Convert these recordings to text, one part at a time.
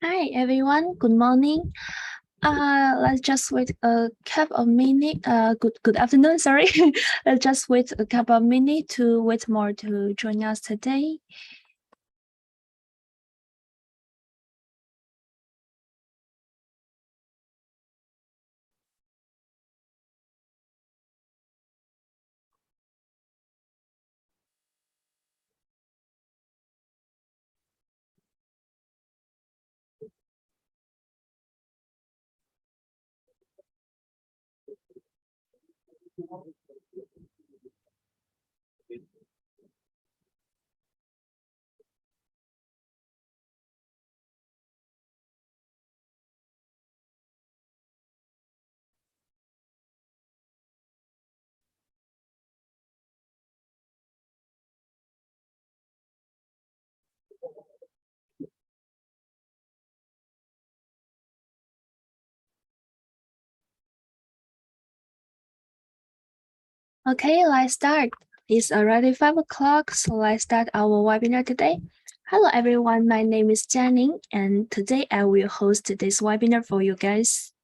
Hi everyone, good morning. Let's just wait a couple of minutes. Good afternoon. Sorry, let's just wait a couple of minutes to wait more to join us today. Okay, let's start. It's already 5 o'clock, so let's start our webinar today. Hello everyone, my name is Jenny, and today I will host this webinar for you guys.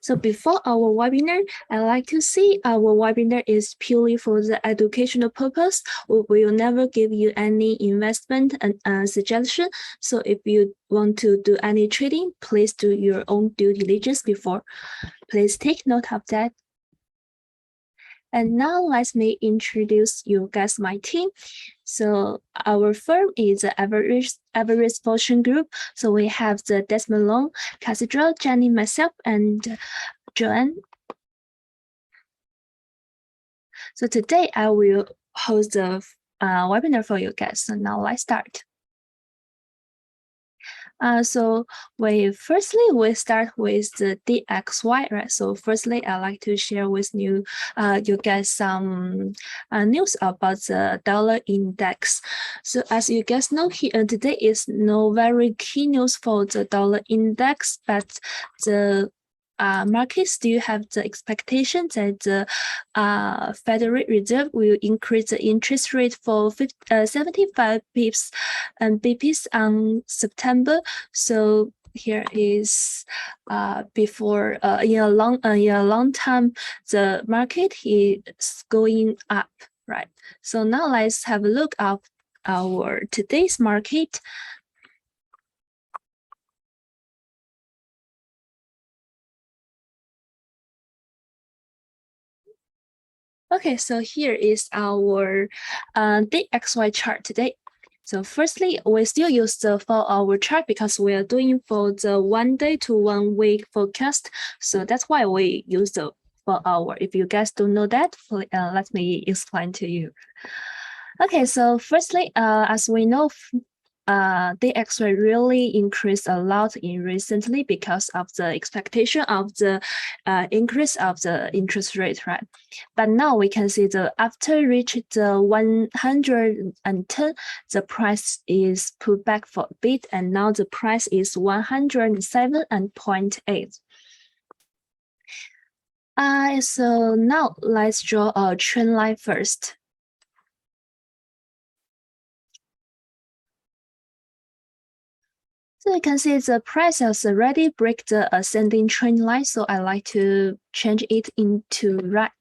So before our webinar, I like to say our webinar is purely for the educational purpose. We will never give you any investment and suggestion. So if you want to do any trading, please do your own due diligence before. Please take note of that. And now let me introduce you guys my team. So our firm is the Average Fortune Group. So we have the Desmond Long, Cathedral, Jenny, myself, and Joanne. So today I will host the webinar for you guys. So now let's start. So we start with the DXY, right? So firstly, I like to share with you guys some news about the dollar index. So as you guys know, here today is no very key news for the dollar index, but the markets still have the expectation that the Federal Reserve will increase the interest rate for 75 pips and BPs on September. So here is before in a long time the market is going up, right? So now let's have a look at our today's market. Okay, so here is our DXY chart today. So firstly, we still use the 4-hour chart because we are doing for the 1 day to 1 week forecast. So that's why we use the 4-hour. If you guys don't know that, let me explain to you. Okay, so firstly, as we know, the X-ray really increased a lot in recently because of the expectation of the increase of the interest rate, right? But now we can see the after reach the 110, the price is put back for a bit, and now the price is 107.8. So now let's draw a trend line first. So you can see the price has already break the ascending trend line, so I like to change it into right.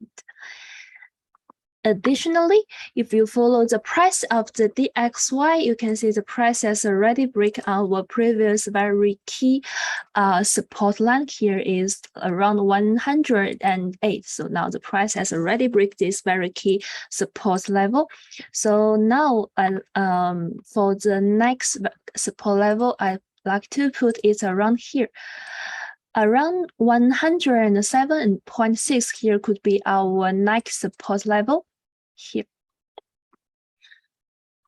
Additionally, if you follow the price of the DXY, you can see the price has already break our previous very key support line. Here is around 108. So now the price has already break this very key support level. So now for the next support level, I like to put it around here. Around 107.6 here could be our next support level here.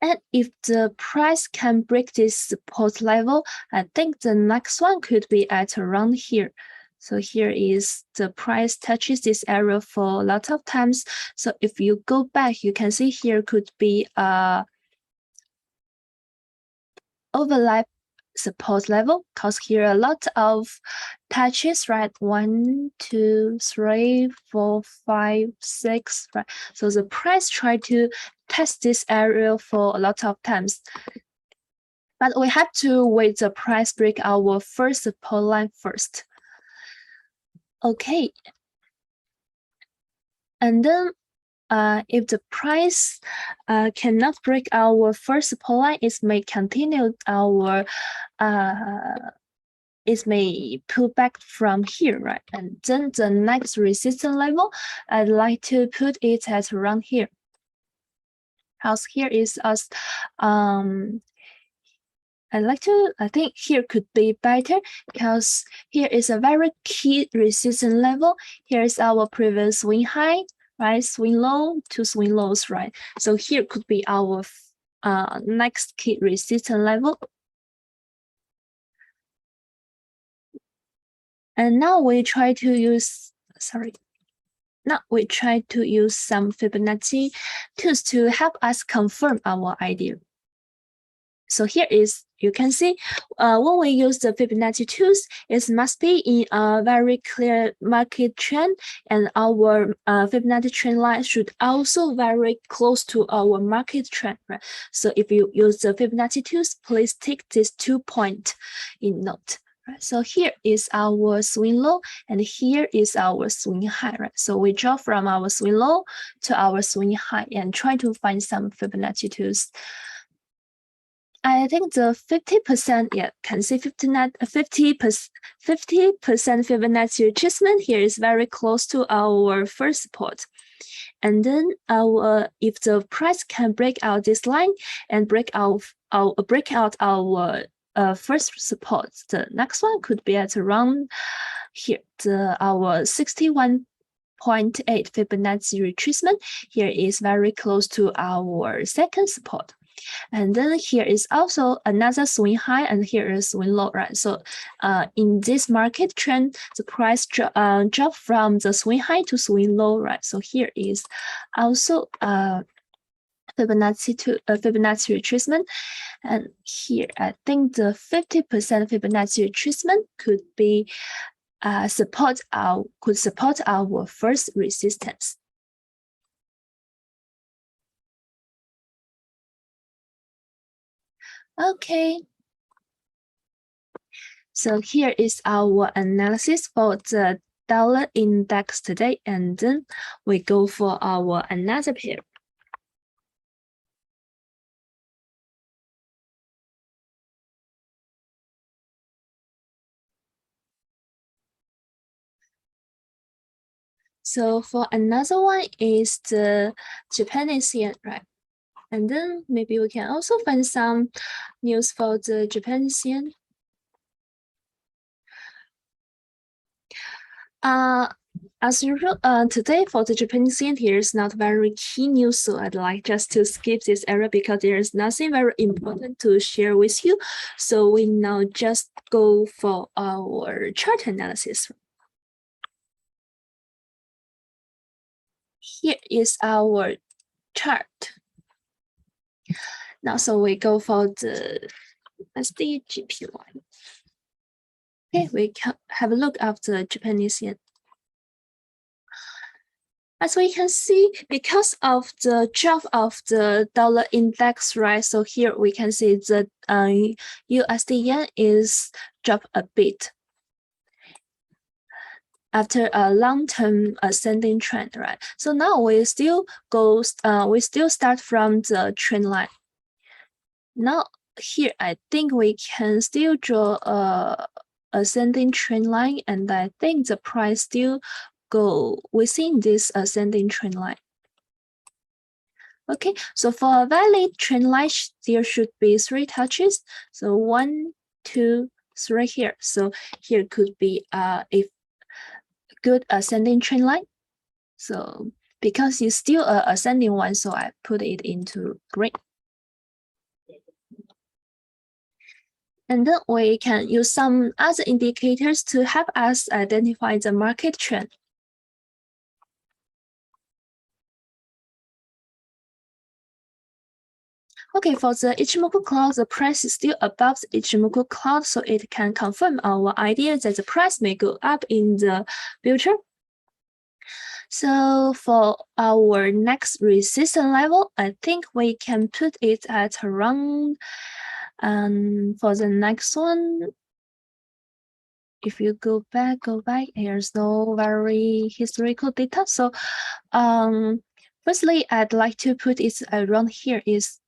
And if the price can break this support level, I think the next one could be at around here. So here is the price touches this area for a lot of times. So if you go back, you can see here could be a overlap support level because here a lot of touches, right? 1, 2, 3, 4, 5, 6, right? So the price try to test this area for a lot of times. But we have to wait the price break our first support line first. Okay. And then if the price cannot break our first support line, it may continue our it may pull back from here, right? And then the next resistance level, I'd like to put it at around here. Because here is us I think here could be better because here is a very key resistance level. Here is our previous swing high, right? Swing low to swing lows, right? So here could be our next key resistance level. And now we try to use, now we try to use some Fibonacci tools to help us confirm our idea. So here is, you can see, when we use the Fibonacci tools, it must be in a very clear market trend, and our Fibonacci trend line should also very close to our market trend, right? So if you use the Fibonacci tools, please take these 2 points in note. Right, so here is our swing low, and here is our swing high, right? So we draw from our swing low to our swing high and try to find some Fibonacci tools. I think the 50%, yeah, can see 50% Fibonacci retracement here is very close to our first support. And then if the price can break out this line and break out our first support, the next one could be at around here, our 61.8 Fibonacci retracement here is very close to our second support. And then here is also another swing high, and here is swing low, right? So in this market trend, the price drop from the swing high to swing low, right? So here is also Fibonacci retracement, and here I think the 50% Fibonacci retracement could be support our first resistance. Okay. So here is our analysis for the dollar index today, and then we go for our another pair. So for another one is the Japanese yen, right? And then maybe we can also find some news for the Japanese yen. As usual, today for the Japanese yen, here is not very key news, so I'd like just to skip this area because there is nothing very important to share with you. So we now just go for our chart analysis. Here is our chart. Now, so we go for the SDGPY. Okay, we can have a look at the Japanese yen. As we can see, because of the drop of the dollar index, right? So here we can see the USD yen is dropped a bit after a long-term ascending trend, right? So now we still start from the trend line. Now here, I think we can still draw a ascending trend line, and I think the price still go within this ascending trend line. Okay, so for a valid trend line, there should be 3 touches. So 1, 2, 3 here. So here could be a good ascending trend line. So because it's still a ascending one, so I put it into green. And then we can use some other indicators to help us identify the market trend. Okay, for the Ichimoku cloud, the price is still above the Ichimoku cloud, so it can confirm our idea that the price may go up in the future. So for our next resistance level, I think we can put it at around And for the next one, if you go back, here's no very historical data. So firstly, I'd like to put it around here is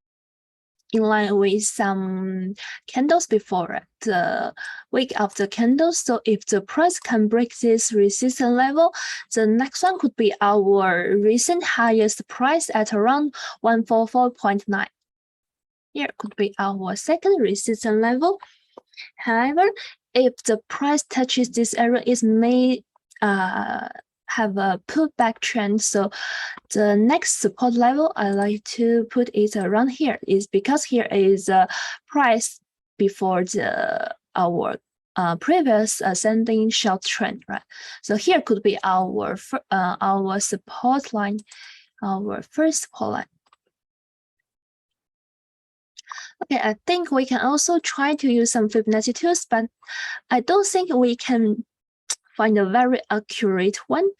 in line with some candles before the week of the candles. So if the price can break this resistance level, the next one could be our recent highest price at around 144.9. Here could be our second resistance level. However, if the price touches this area, it may have a pullback trend. So the next support level I like to put it around here is because here is a price before our previous ascending short trend, right? So here could be our support line, our first support line. Okay, I think we can also try to use some Fibonacci tools, but I don't think we can find a very accurate one.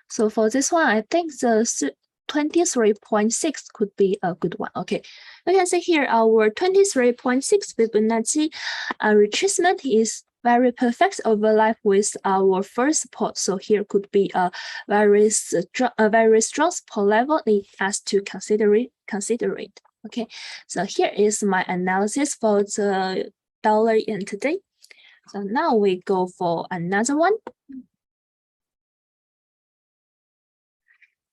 So for this one, I think the 23.6 could be a good one. Okay, you can see here our 23.6 Fibonacci retracement is very perfect overlap with our first support. So here could be a very strong support level need us to consider it. Okay, so here is my analysis for the dollar yen today. So now we go for another one.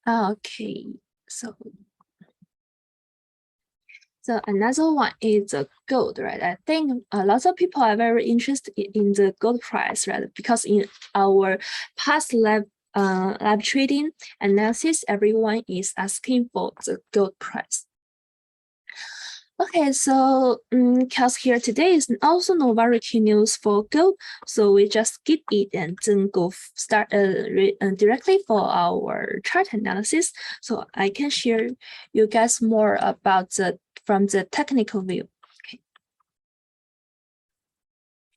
Okay, so another one is the gold, right? I think a lot of people are very interested in the gold price, right? Because in our past live trading analysis, everyone is asking for the gold price. Okay, so because here today is also no very key news for gold, so we just skip it and then go start directly for our chart analysis. So I can share you guys more about from the technical view.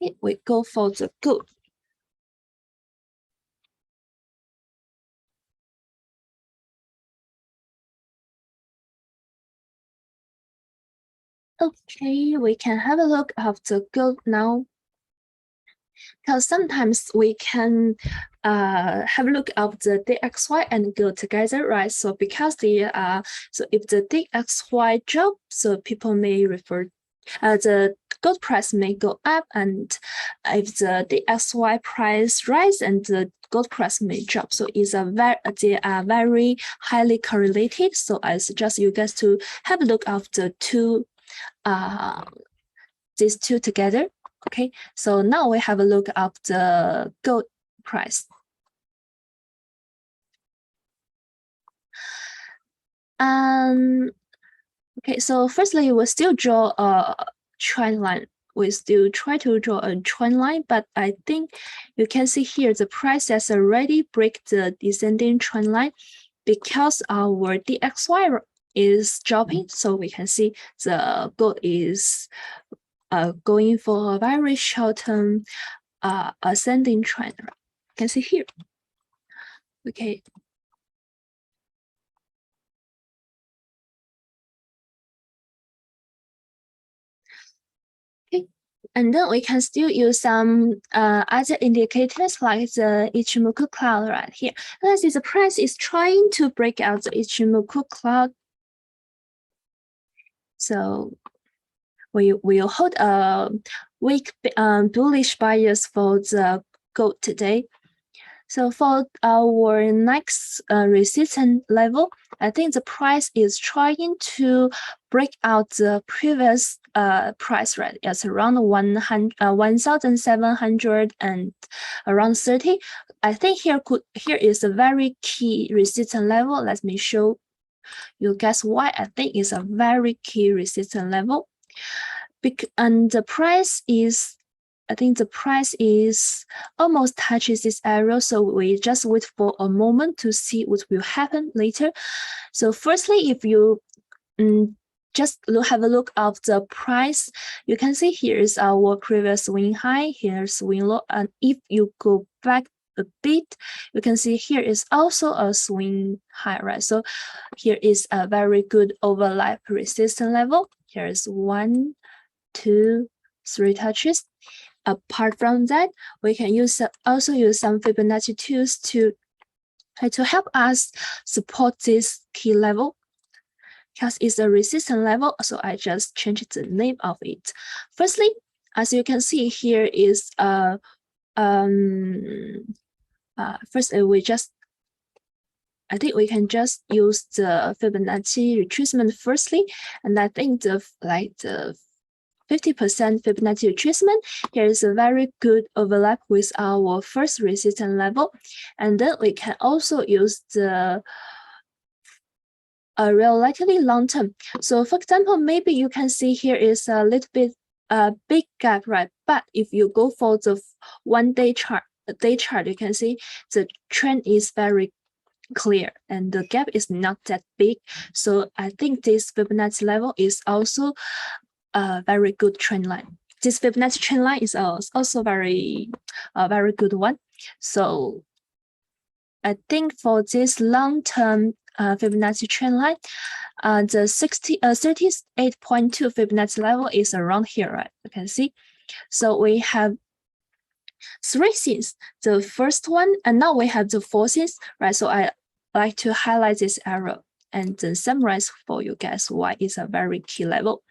Okay, we go for the gold. Okay, we can have a look at the gold now. Because sometimes we can have a look at the DXY and go together, right? So because so if the DXY drop, so people may refer the gold price may go up, and if the DXY price rise and the gold price may drop. So they are very highly correlated. So I suggest you guys to have a look at the these two together. Okay, so now we have a look at the gold price. Okay, so firstly, we still draw a trend line. We still try to draw a trend line, but I think you can see here the price has already break the descending trend line because our DXY is dropping. So we can see the gold is going for a very short-term ascending trend. You can see here. Okay. Okay, and then we can still use some other indicators like the Ichimoku cloud right here. Let's see the price is trying to break out the Ichimoku cloud. So we will hold a weak bullish bias for the gold today. So for our next resistance level, I think the price is trying to break out the previous price rate. It's around 1,700 and around 30. I think here is a very key resistance level. Let me show you guys why I think it's a very key resistance level. And the price is, I think the price is almost touches this area, so we just wait for a moment to see what will happen later. So firstly, if you just have a look at the price, you can see here is our previous swing high, here's swing low, and if you go back a bit, you can see here is also a swing high, right? So here is a very good overlap resistance level. Here's one, 2, 3 touches. Apart from that, we can also use some Fibonacci tools to help us support this key level, because it's a resistance level, so I just changed the name of it. Firstly, as you can see here is first I think we can just use the Fibonacci retracement firstly, and I think the 50% Fibonacci retracement here is a very good overlap with our first resistance level, and then we can also use the relatively long term. So for example, maybe you can see here is a little bit big gap, right? But if you go for the 1 day chart, you can see the trend is very clear and the gap is not that big. So I think this Fibonacci level is also a very good trend line. This Fibonacci trend line is also very good one. So I think for this long-term Fibonacci trend line, the 38.2 Fibonacci level is around here, right? You can see. So we have 3 scenes. The first one, and now we have the 4 scenes, right? So I like to highlight this arrow and then summarize for you guys why it's a very key level.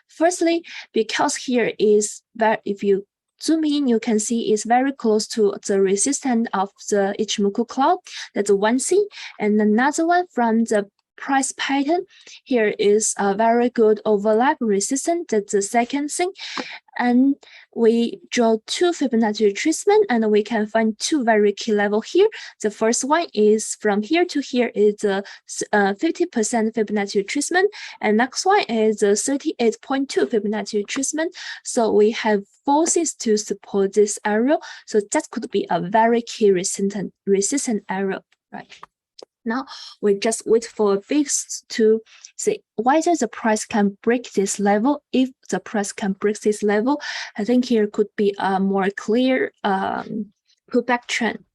Firstly, because here is that if you zoom in, you can see it's very close to the resistance of the Ichimoku cloud. That's one thing. And another one from the price pattern, here is a very good overlap resistance. That's the second thing. And we draw 2 Fibonacci retracement, and we can find 2 very key level here. The first one is from here to here is a 50% Fibonacci retracement, and next one is a 38.2 Fibonacci retracement. So we have forces to support this arrow. So that could be a very key resistant arrow, right? Now we just wait for VIX to see whether the price can break this level. If the price can break this level, I think here could be a more clear pullback trend.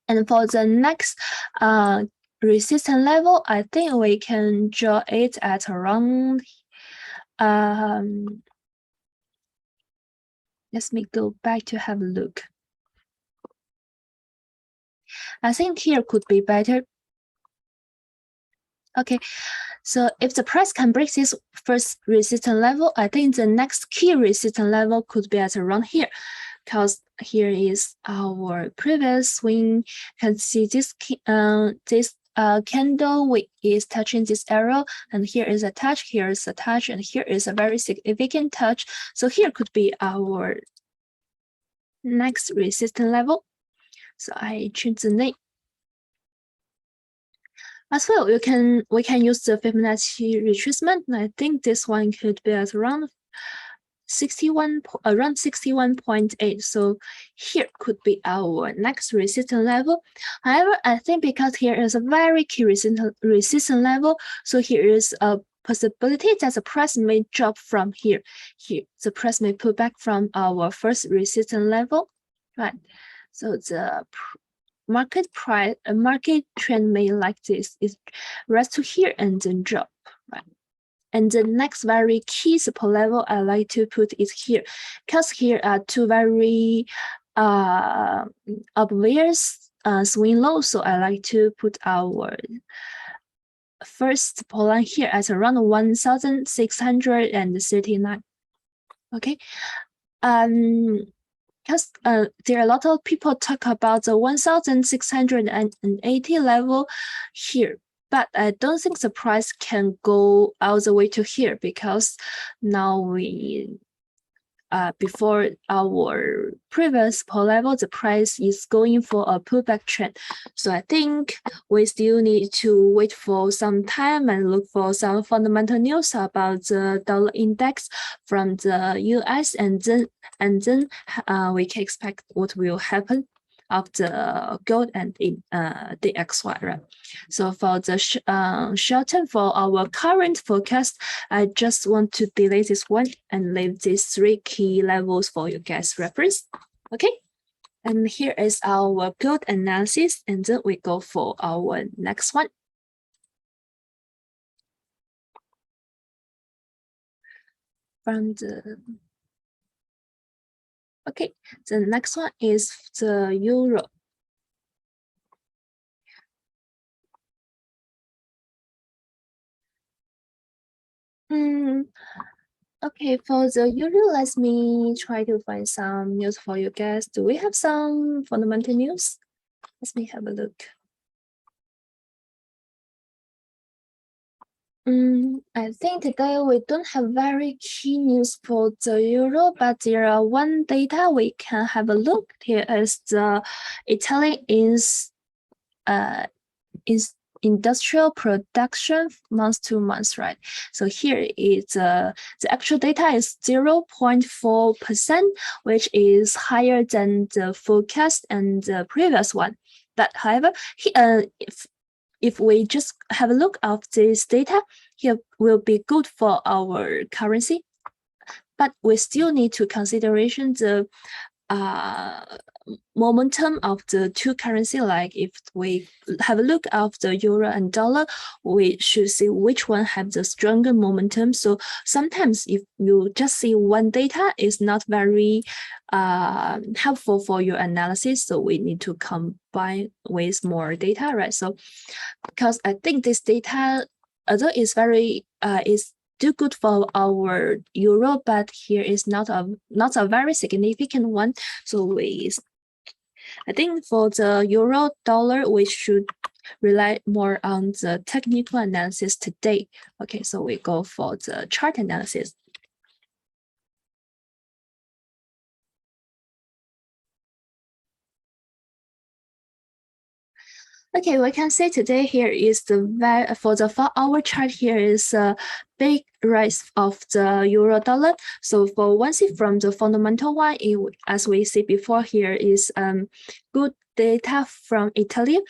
And for the next resistance level, I think we can draw it at around let me go back to have a look. I think here could be better. Okay, so if the price can break this first resistance level, I think the next key resistance level could be at around here, because here is our previous swing. You can see this candle is touching this arrow, and here is a touch, here is a touch, and here is a very significant touch. So here could be our next resistance level. So I change the name. As well, we can use the Fibonacci retracement. I think this one could be at around 61.8. So here could be our next resistance level. However, I think because here is a very key resistance level, so here is a possibility that the price may drop from here. Here, the price may pull back from our first resistance level, right? So the market trend may like this is rise to here and then drop, right? And the next very key support level I like to put is here, because here are 2 very obvious swing low. So I like to put our first support line here at around 1,639. Okay. Because there are a lot of people talk about the 1,680 level here, but I don't think the price can go all the way to here, because now we before our previous support level, the price is going for a pullback trend. So I think we still need to wait for some time and look for some fundamental news about the dollar index from the US, and then we can expect what will happen of the gold and the DXY, right? So for the short term, for our current forecast, I just want to delete this one and leave these 3 key levels for you guys reference. Okay, and here is our gold analysis, and then we go for our next one. from the. Okay, the next one is the euro. Okay, for the euro, let me try to find some news for you guys. Do we have some fundamental news? Let me have a look. I think today we don't have very key news for the euro, but there are one data we can have a look. Here is the Italy is industrial production month to month, right? So here is the actual data is 0.4%, which is higher than the forecast and the previous one. But however, if we just have a look of this data, here will be good for our currency. But we still need to consideration the momentum of the two currency. Like if we have a look of the euro and dollar, we should see which one have the stronger momentum. So sometimes if you just see one data, is not very helpful for your analysis. So we need to combine with more data, right? So because I think this data, although it's very is do good for our euro, but here is not a very significant one. So I think for the euro dollar, we should rely more on the technical analysis today. Okay, so we go for the chart analysis. Okay, we can see today here is for the 4-hour chart, here is a big rise of the euro dollar. So for one see from the fundamental one, as we see before, here is good data from Italy.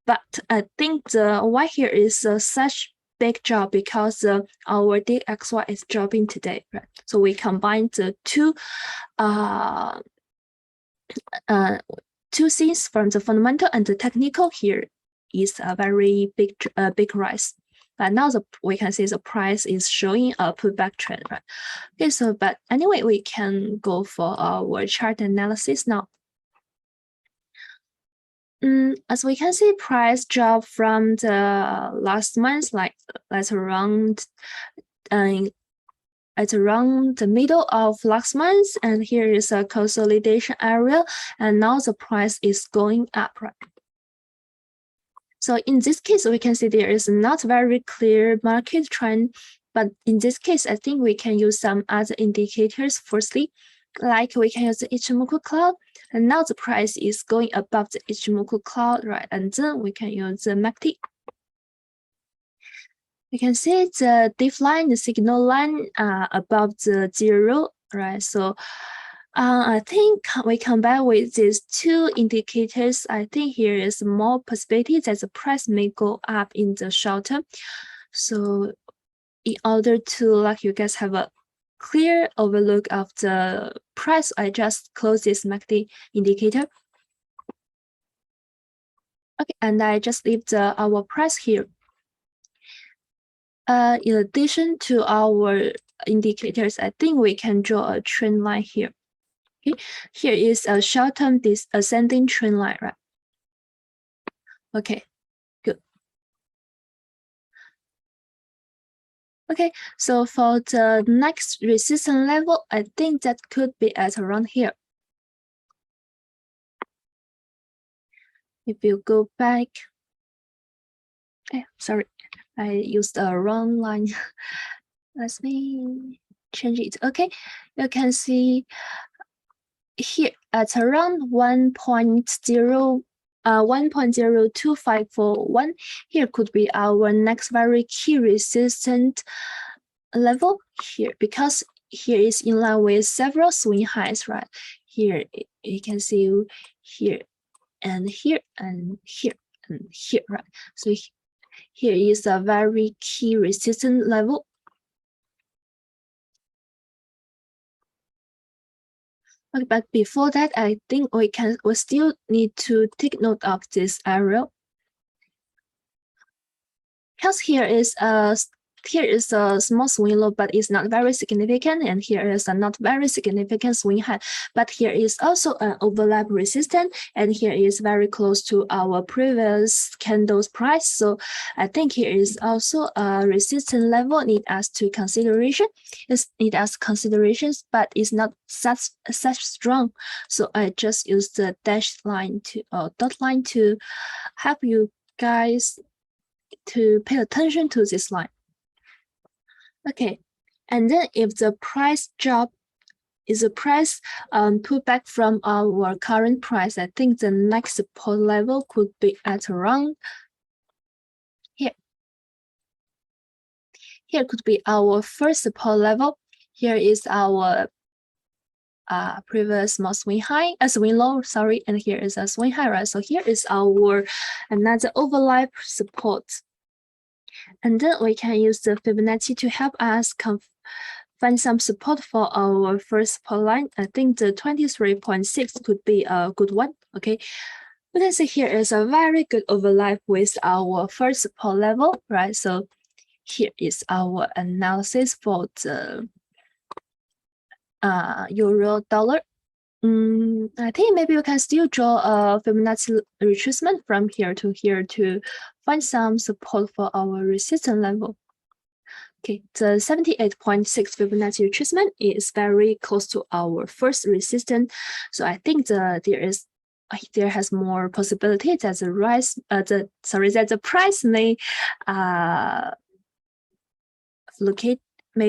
But I think the why here is such big drop because our DXY is dropping today, right? So we combine the two things from the fundamental and the technical. Here is a very big rise. But now we can see the price is showing a pullback trend, right? Okay, so but anyway, we can go for our chart analysis now. As we can see, price drop from the last month, like at around the middle of last month, and here is a consolidation area, and now the price is going up, right? So in this case, we can see there is not very clear market trend, but in this case, I think we can use some other indicators. Firstly, like we can use the Ichimoku cloud, and now the price is going above the Ichimoku cloud, right? And then we can use the MACD. You can see the diff line, the signal line above the 0, right? So I think we combine with these two indicators. I think here is more possibility that the price may go up in the short term. So in order to let you guys have a clear overlook of the price, I just close this MACD indicator. Okay, and I just leave our price here. In addition to our indicators, I think we can draw a trend line here. Okay, here is a short-term ascending trend line, right? Okay, good. Okay, so for the next resistance level, I think that could be at around here. If you go back, sorry, I used the wrong line. Let me change it. Okay, you can see here at around 1.02541. Here could be our next very key resistant level here, because here is in line with several swing highs, right? Here you can see here and here and here and here, right? So here is a very key resistance level. Okay, but before that, I think we still need to take note of this area, because here is a here is a small swing low, but it's not very significant, and here is a not very significant swing high. But here is also an overlap resistance, and here is very close to our previous candle's price. So I think here is also a resistance level need us to consideration. It's need us considerations, but it's not such strong. So I just use the dash line to dot line to help you guys to pay attention to this line. Okay, and then if the price drop is a price pull back from our current price, I think the next support level could be at around here. Here could be our first support level. Here is our previous small swing high, a swing low, sorry, and here is a swing high, right? So here is our another overlap support. And then we can use the Fibonacci to help us find some support for our first support line. I think the 23.6 could be a good one, okay? We can see here is a very good overlap with our first support level, right? So here is our analysis for the euro dollar. I think maybe we can still draw a Fibonacci retracement from here to find some support for our resistance level. Okay, the 78.6 Fibonacci retracement is very close to our first resistance. So I think there has more possibility that the price may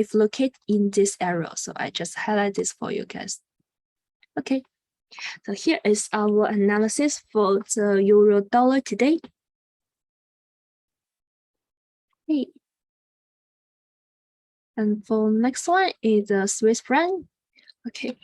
fluctuate in this area. So I just highlight this for you guys. Okay, so here is our analysis for the euro dollar today. Okay. And for next one is the Swiss franc. Okay.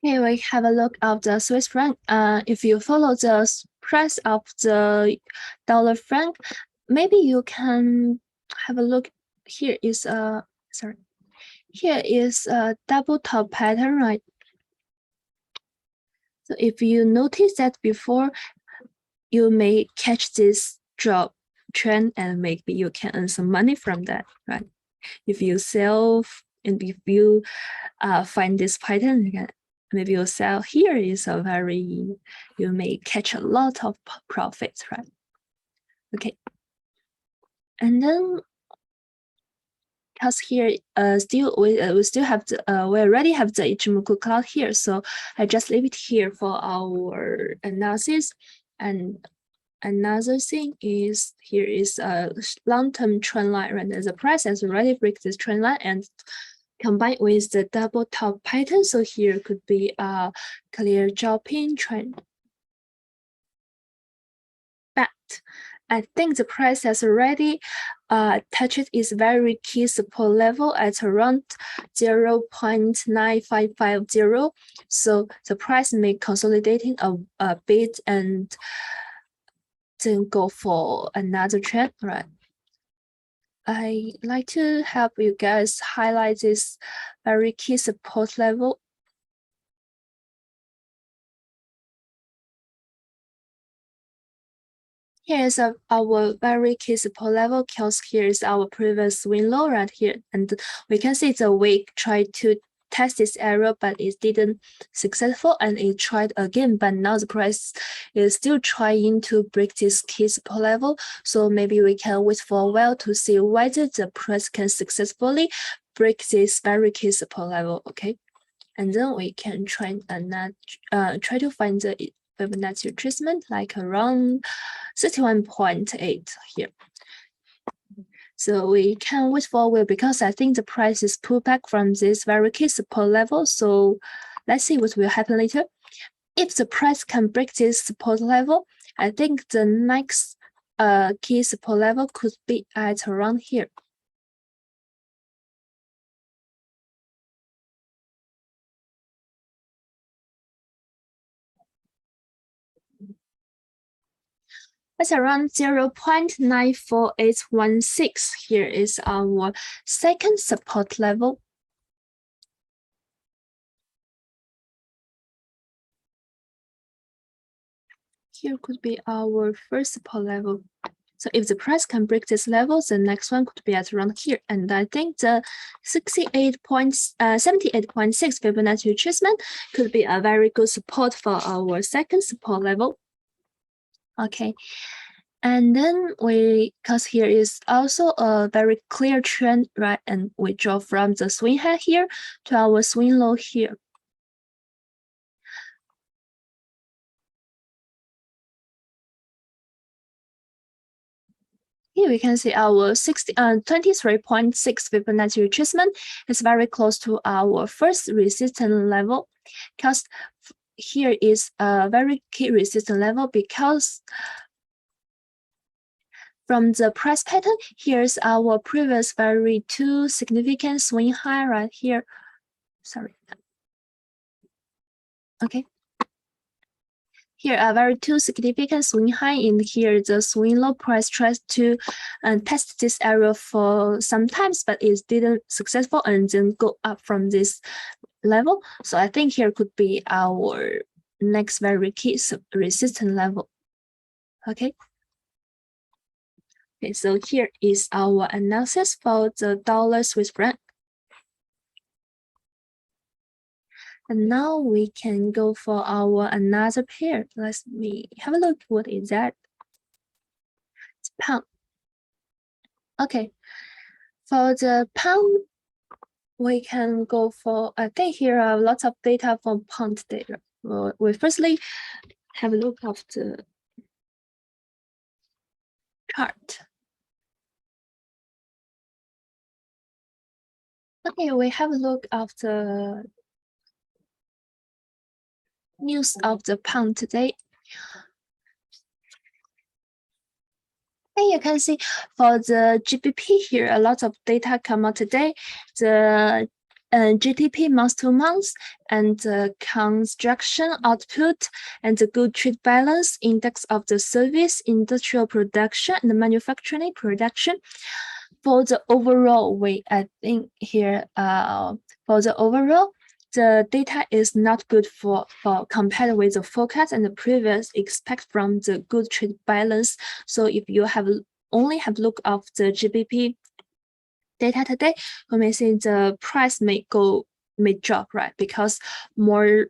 Okay, we have a look at the Swiss franc. If you follow the price of the dollar franc, maybe you can have a look. Here is a double top pattern, right? So if you notice that before, you may catch this drop trend and maybe you can earn some money from that, right? If you sell and if you find this pattern, you can maybe you sell here is a you may catch a lot of profits, right? Okay. And then because here we still have we already have the Ichimoku cloud here, so I just leave it here for our analysis. And another thing is here is a long-term trend line, right? The price has already break this trend line and combined with the double top pattern, so here could be a clear dropping trend. But I think the price has already touched its very key support level at around 0.9550. So the price may consolidating a bit and then go for another trend, right? I like to help you guys highlight this very key support level. Here is our very key support level, because here is our previous swing low right here. And we can see the wick tried to test this area, but it didn't successful, and it tried again, but now the price is still trying to break this key support level. So maybe we can wait for a while to see whether the price can successfully break this very key support level. Okay, and then we can try to find the Fibonacci retracement like around 31.8 here. So we can wait for a while because I think the price is pulled back from this very key support level. So let's see what will happen later. If the price can break this support level, I think the next key support level could be at around here. That's around 0.94816. Here is our second support level. Here could be our first support level. So if the price can break this level, the next one could be at around here. And I think the 78.6 Fibonacci retracement could be a very good support for our second support level. Okay. And then because here is also a very clear trend, right? And we draw from the swing high here to our swing low here. Here we can see our 23.6 Fibonacci retracement is very close to our first resistance level, because here is a very key resistance level, because from the price pattern, here's our previous very two significant swing high right here. Sorry. Okay. Here are very two significant swing high. In here, the swing low price tries to test this area for some times, but it didn't successful and then go up from this level. So I think here could be our next very key resistance level. Okay. Okay, so here is our analysis for the dollar Swiss franc. And now we can go for our another pair. Let me have a look. What is that? It's pound. Okay. For the pound, we can go for, I think here are lots of data for pound data. We firstly have a look of the chart. Okay, we have a look of the news of the pound today. And you can see for the GBP here, a lot of data come out today. The GDP month to month, and the construction output, and the good trade balance index of the service, industrial production, and the manufacturing production. For the overall, I think here for the overall, the data is not good for compared with the forecast and the previous expect from the good trade balance. So if you only have look of the GBP data today, we may see the price may drop, right? Because more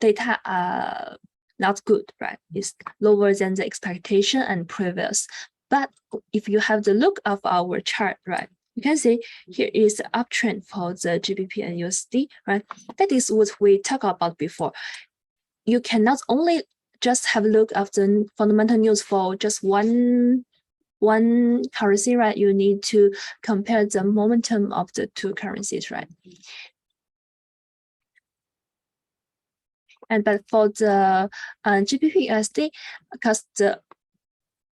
data are not good, right? It's lower than the expectation and previous. But if you have the look of our chart, right, you can see here is the uptrend for the GBP and USD, right? That is what we talked about before. You cannot only just have a look of the fundamental news for just one currency, right? You need to compare the momentum of the two currencies, right? And but for the GBP USD, because the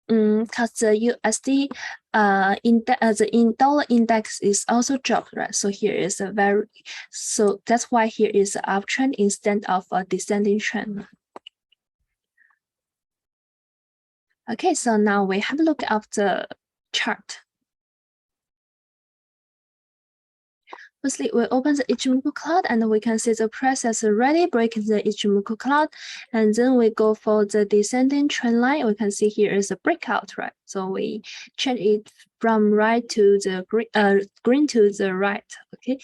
USD the dollar index is also dropped, right? So here is so that's why here is an uptrend instead of a descending trend. Okay, so now we have a look at the chart. Firstly, we open the Ichimoku cloud and we can see the price has already breaking the Ichimoku cloud. And then we go for the descending trend line. We can see here is a breakout, right? So we change it from right to the green to the right, okay?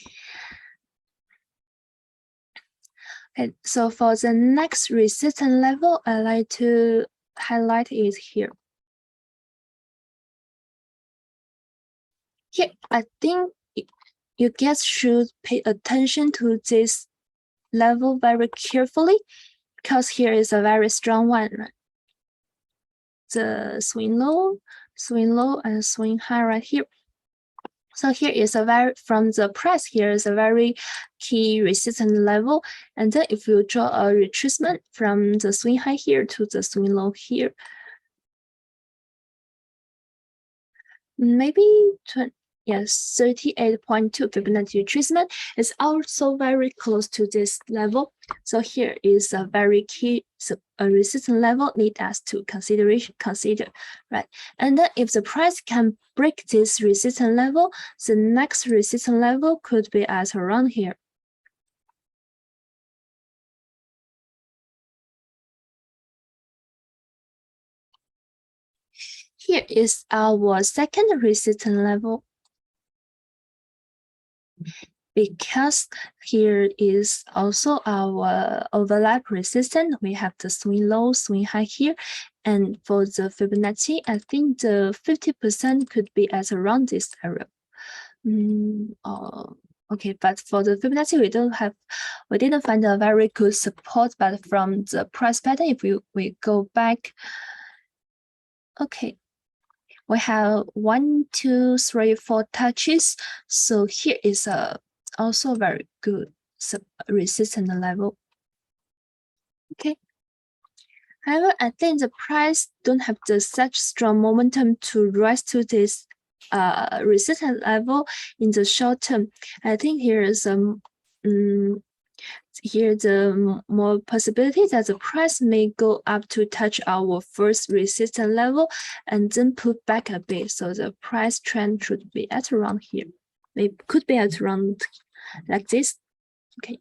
Okay, so for the next resistance level, I like to highlight it here. Here, I think you guys should pay attention to this level very carefully, because here is a very strong one, right? The swing low, and swing high right here. So here is from the price, here is a very key resistance level. And then if you draw a retracement from the swing high here to the swing low here, maybe Yes, 38.2 Fibonacci retracement is also very close to this level. So here is a very key resistance level need us to consider, right? And then if the price can break this resistance level, the next resistance level could be at around here. Here is our second resistance level. Because here is also our overlap resistance. We have the swing low, swing high here. And for the Fibonacci, I think the 50% could be at around this area. Okay, but for the Fibonacci, we didn't find a very good support, but from the price pattern, if we go back, okay, we have 1, 2, 3, 4 touches. So here is a also very good resistance level. Okay. However, I think the price don't have such strong momentum to rise to this resistance level in the short term. I think here is here the more possibility that the price may go up to touch our first resistance level and then pull back a bit. So the price trend should be at around here. It could be at around like this. Okay.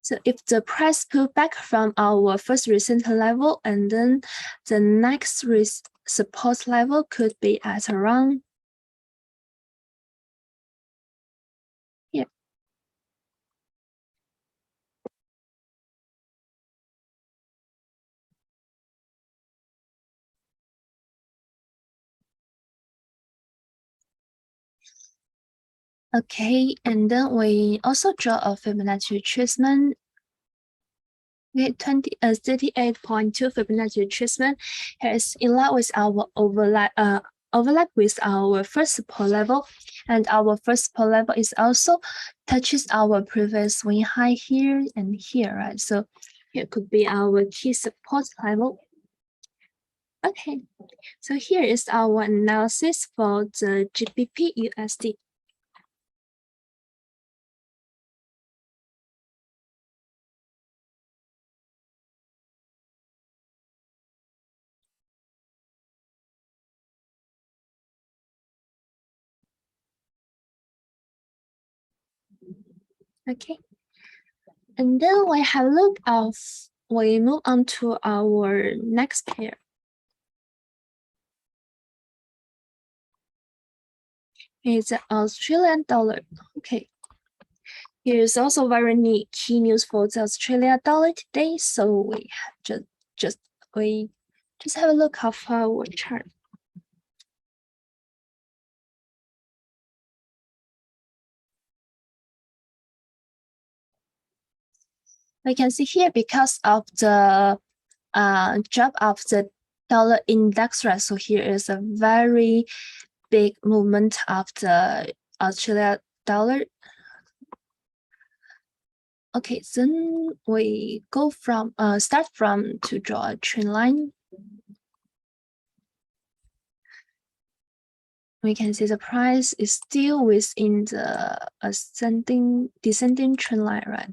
So if the price pull back from our first resistance level, and then the next support level could be at around here. Okay, and then we also draw a Fibonacci retracement. Okay, 38.2 Fibonacci retracement here is in line with our overlap with our first support level, and our first support level is also touches our previous swing high here and here, right? So here could be our key support level. Okay, so here is our analysis for the GBP USD. Okay, and then we have a look of, we move on to our next pair. It's the Australian dollar. Okay. Here's also very neat key news for the Australian dollar today. So we have just have a look of our chart. We can see here because of the drop of the dollar index rate. So here is a very big movement of the Australian dollar. Okay, then we go from start from to draw a trend line. We can see the price is still within the descending trend line, right?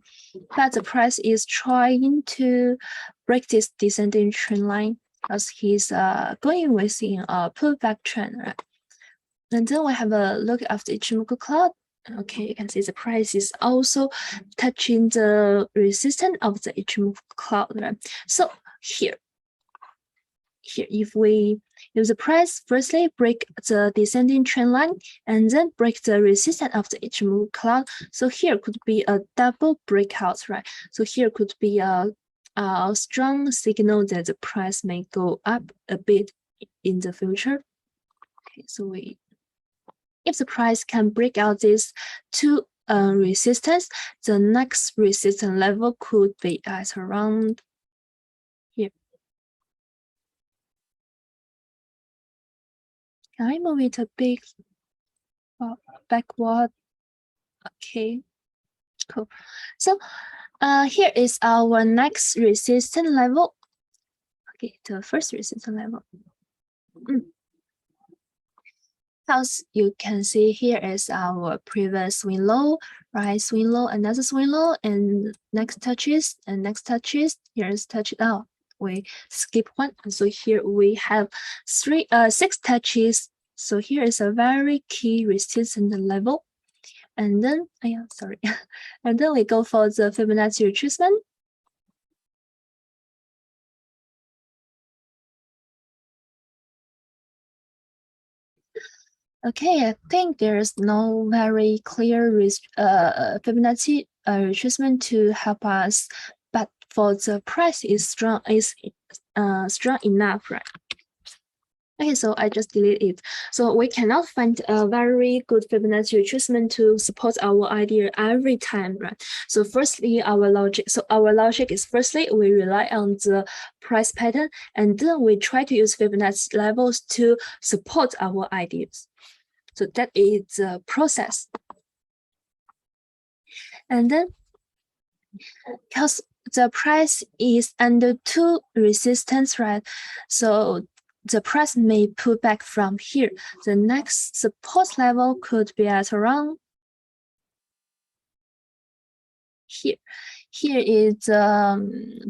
But the price is trying to break this descending trend line as he's going within a pullback trend, right? And then we have a look at the Ichimoku cloud. Okay, you can see the price is also touching the resistance of the Ichimoku cloud, right? So here, if the price firstly break the descending trend line and then break the resistance of the Ichimoku cloud, so here could be a double breakout, right? So here could be a strong signal that the price may go up a bit in the future. Okay, so if the price can break out these two resistance, the next resistance level could be at around here. Can I move it a bit backward? Okay, cool. So here is our next resistance level. Okay, the first resistance level. As you can see, here is our previous swing low, right? Swing low, another swing low, and next touches, and next touches. Here's touch it out. We skip one, and so here we have six touches. So here is a very key resistance level, and then sorry, and then we go for the Fibonacci retracement. Okay, I think there's no very clear Fibonacci retracement to help us, but for the price is strong enough, right? Okay, so I just delete it. So we cannot find a very good Fibonacci retracement to support our idea every time, right? So firstly, our logic is firstly, we rely on the price pattern, and then we try to use Fibonacci levels to support our ideas. So that is the process. And then, because the price is under two resistance, right? So the price may pull back from here. The next support level could be at around here. Here is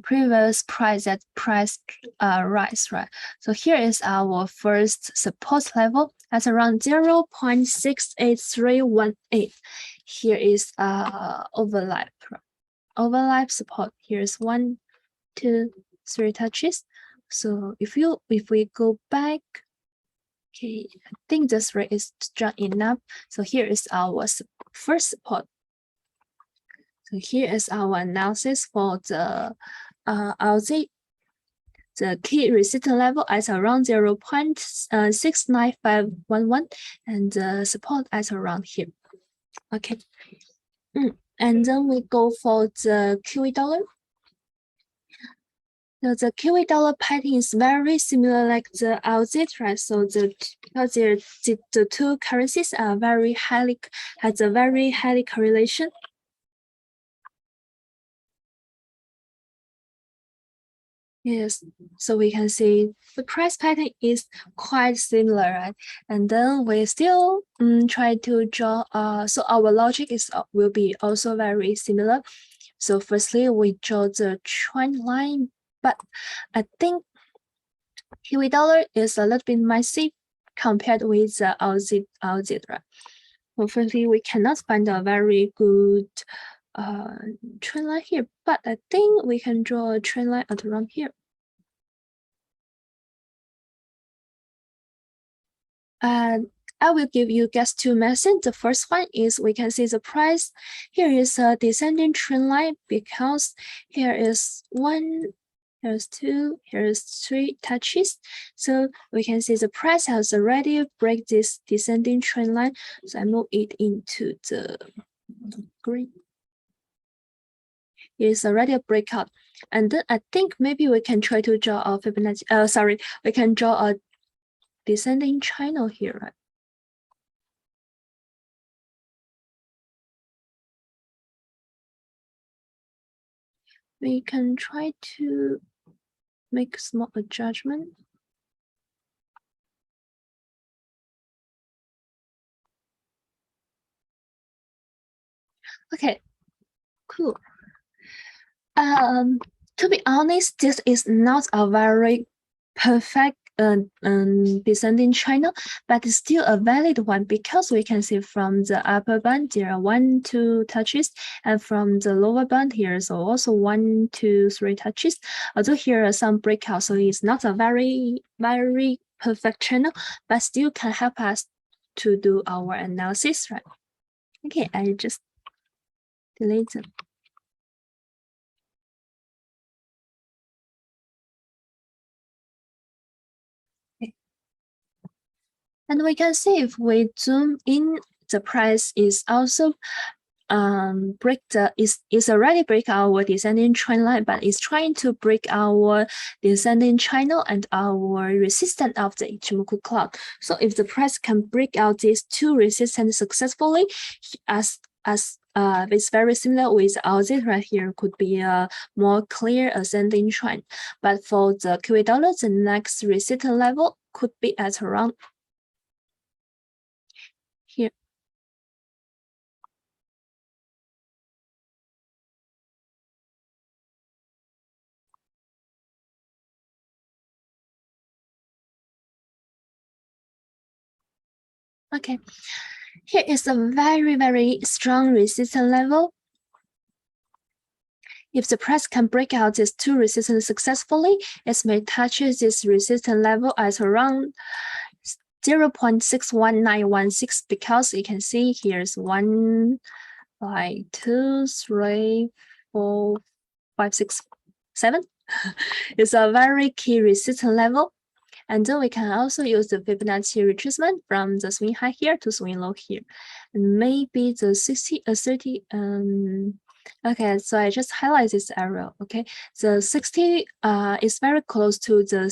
previous price at price rise, right? So here is our first support level at around 0.68318. Here is overlap, right? Overlap support. Here's 1, 2, 3 touches. So if we go back, okay, I think this rate is strong enough. So here is our first support. So here is our analysis for the LZ. The key resistance level at around 0.69511 and the support at around here. Okay. And then we go for the Kiwi dollar. So the Kiwi dollar pattern is very similar like the LZ, right? So because the two currencies are has a very highly correlation. Yes, so we can see the price pattern is quite similar, right? And then we still try to draw. So our logic is will be also very similar. So firstly, we draw the trend line, but I think Kiwi dollar is a little bit messy compared with the Aussie, right? So firstly, we cannot find a very good trend line here, but I think we can draw a trend line at around here. I will give you guys two methods. The first one is we can see the price. Here is a descending trend line because here is 1, here's 2, here's 3 touches. So we can see the price has already break this descending trend line. So I move it into the green. It is already a breakout. And then I think maybe we can try to draw a Fibonacci, we can draw a descending channel here, right? We can try to make a small adjustment. Okay, cool. To be honest, this is not a very perfect descending channel, but it's still a valid one because we can see from the upper band there are 1, 2 touches, and from the lower band here is also 1, 2, 3 touches. Although here are some breakouts, so it's not a very perfect channel, but still can help us to do our analysis, right? Okay, I just delete them. And we can see if we zoom in, the price is also is already break our descending trend line, but it's trying to break our descending channel and our resistance of the Ichimoku cloud. So if the price can break out these two resistance successfully, as it's very similar with Aussie right here, could be a more clear ascending trend. But for the Kiwi dollar, the next resistance level could be at around Okay, here is a very strong resistance level. If the price can break out these two resistance successfully, it may touch this resistance level at around 0.61916 because you can see here's 1, 2, 3, 4, 5, 6, 7. It's a very key resistance level. And then we can also use the Fibonacci retracement from the swing high here to swing low here. And maybe the 30, okay, so I just highlight this arrow, okay? The 60 is very close to the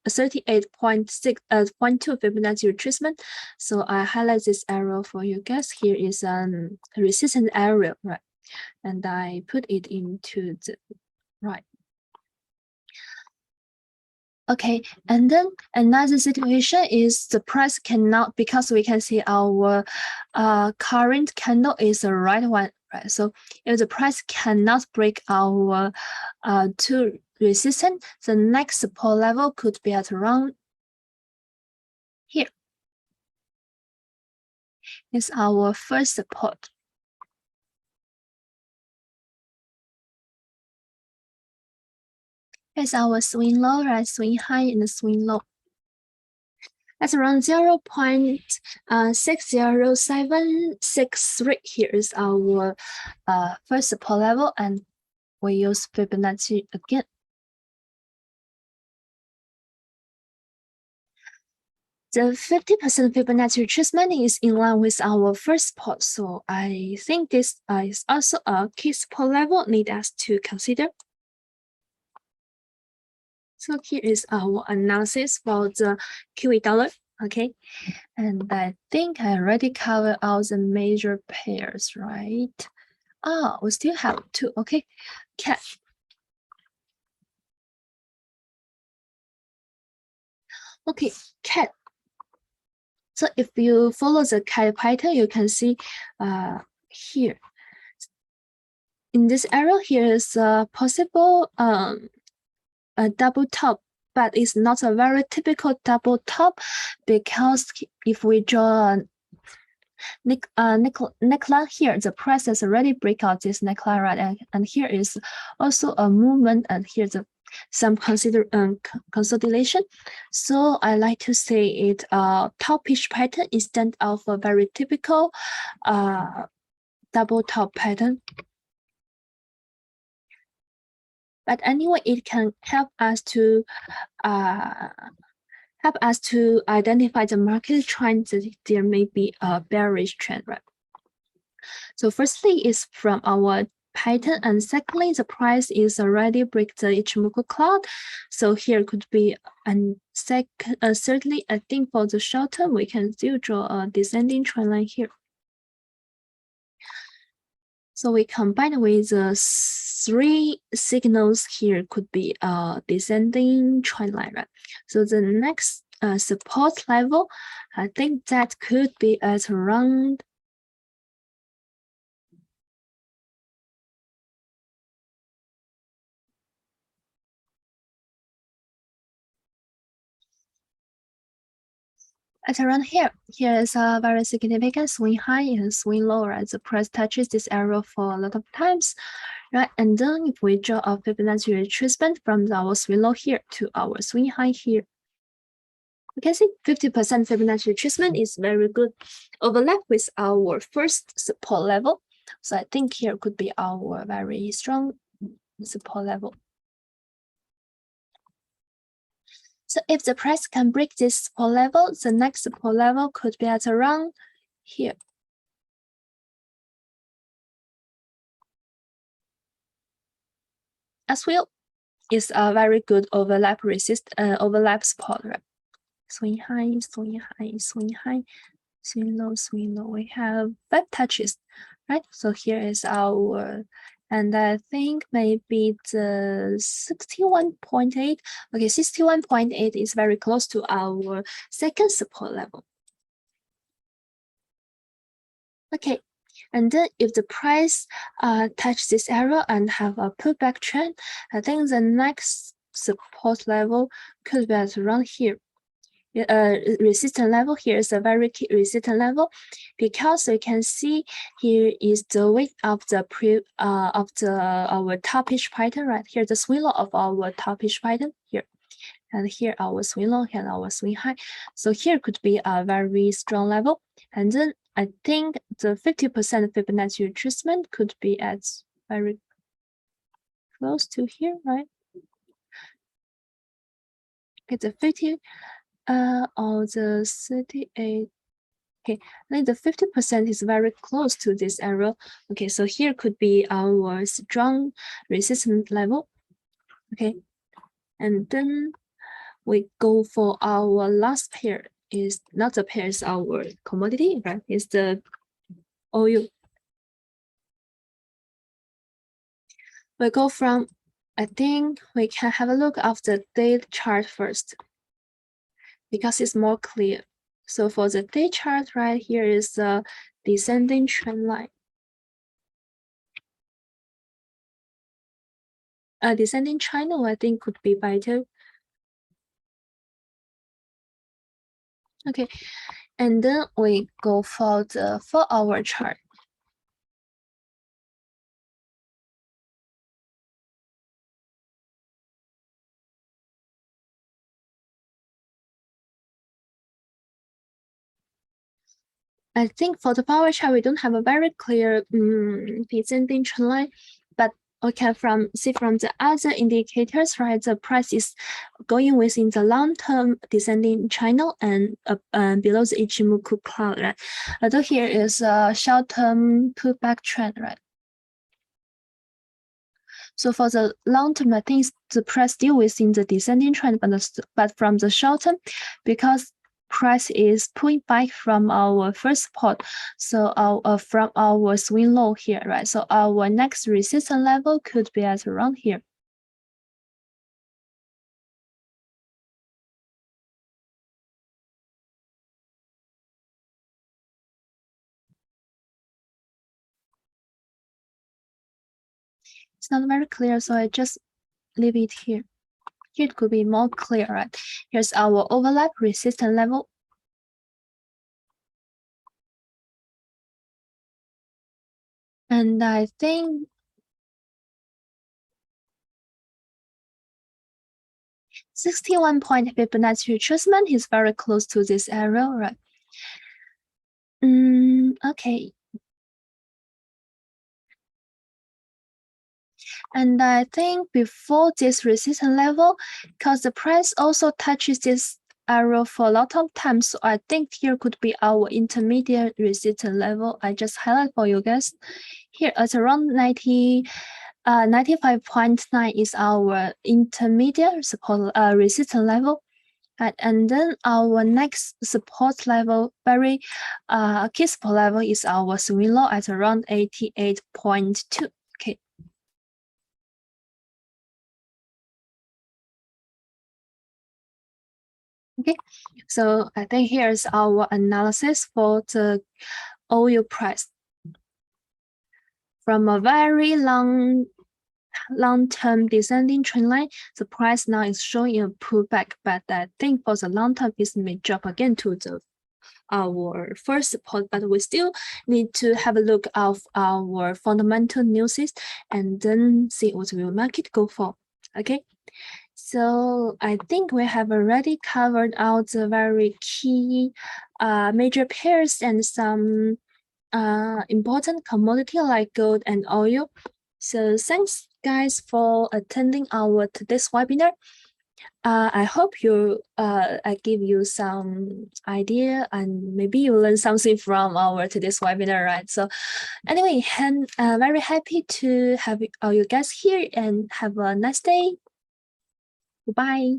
38.2 Fibonacci retracement. So I highlight this arrow for you guys. Here is resistance area, right? And I put it into the right. Okay, and then another situation is the price cannot, because we can see our current candle is the right one, right? So if the price cannot break our two resistance, the next support level could be at around here. It's our first support. It's our swing low, right? Swing high and swing low. That's around 0.60763. Here is our first support level, and we use Fibonacci again. The 50% Fibonacci retracement is in line with our first support, so I think this is also a key support level need us to consider. So here is our analysis for the Kiwi dollar, okay? And I think I already covered all the major pairs, right? Oh, we still have two, okay? CAD. Okay, CAD. So if you follow the CAD pattern, you can see here. In this arrow, here is a possible a double top, but it's not a very typical double top, because if we draw neckline here, the price has already break out this neckline, right? And here is also a movement, and here's some consolidation. So I like to say it top pitch pattern instead of a very typical double top pattern. But anyway, it can help us to identify the market trend that there may be a bearish trend, right? So firstly is from our pattern, and secondly, the price is already break the Ichimoku cloud. So here could be, and thirdly, I think for the short term, we can still draw a descending trend line here. So we combine with the three signals here could be a descending trend line, right? So the next support level, I think that could be at around around here. Here is a very significant swing high and swing low, right? The price touches this arrow for a lot of times, right? And then if we draw a Fibonacci retracement from our swing low here to our swing high here, we can see 50% Fibonacci retracement is very good overlap with our first support level. So I think here could be our very strong support level. So if the price can break this support level, the next support level could be at around here. As well, is a very good overlap overlap support, right? Swing high, swing high, swing high, swing low, swing low. We have 5 touches, right? So here is our, and I think maybe the 61.8. Okay, 61.8 is very close to our second support level. Okay, and then if the price touch this arrow and have a pullback trend, I think the next support level could be at around here. resistance level. Here is a very key resistance level, because you can see here is the weight of the our topish pattern, right here, the swing low of our topish pattern here, and here our swing low and our swing high. So here could be a very strong level, and then I think the 50% Fibonacci retracement could be at very close to here, right? Okay, the 50 or the 38. Okay, then the 50% is very close to this arrow. Okay, so here could be our strong resistance level. Okay, and then we go for our last pair. Is not the pair, is our commodity, right? It's the oil. We go from, I think we can have a look of the day chart first, because it's more clear. So for the day chart, right here is the descending trend line. A descending channel, I think, could be better. Okay, and then we go for the 4-hour chart. I think for the power chart, we don't have a very clear descending trend line, but we can see from the other indicators, right? The price is going within the long-term descending channel and below the Ichimoku cloud, right? Although here is a short-term pullback trend, right? So for the long term, I think the price still within the descending trend, but from the short term, because price is pulling back from our first support, so from our swing low here, right? So our next resistance level could be at around here. It's not very clear, so I just leave it here. Here it could be more clear, right? Here's our overlap resistance level. And I think 61-point Fibonacci retracement is very close to this area, right? Okay. And I think before this resistance level, because the price also touches this arrow for a lot of times, so I think here could be our intermediate resistance level. I just highlight for you guys. Here at around 95.9 is our intermediate support resistance level. And then our next support level, very key support level, is our swing low at around 88.2. Okay. Okay, so I think here's our analysis for the oil price. From a very long-term descending trend line, the price now is showing a pullback, but I think for the long term, it may drop again to our first support, but we still need to have a look of our fundamental news and then see what will market go for. Okay. So I think we have already covered out the very key major pairs and some important commodity like gold and oil. So thanks guys for attending our today's webinar. I hope I give you some idea and maybe you learn something from our today's webinar, right? So anyway, very happy to have all you guys here and have a nice day. Goodbye.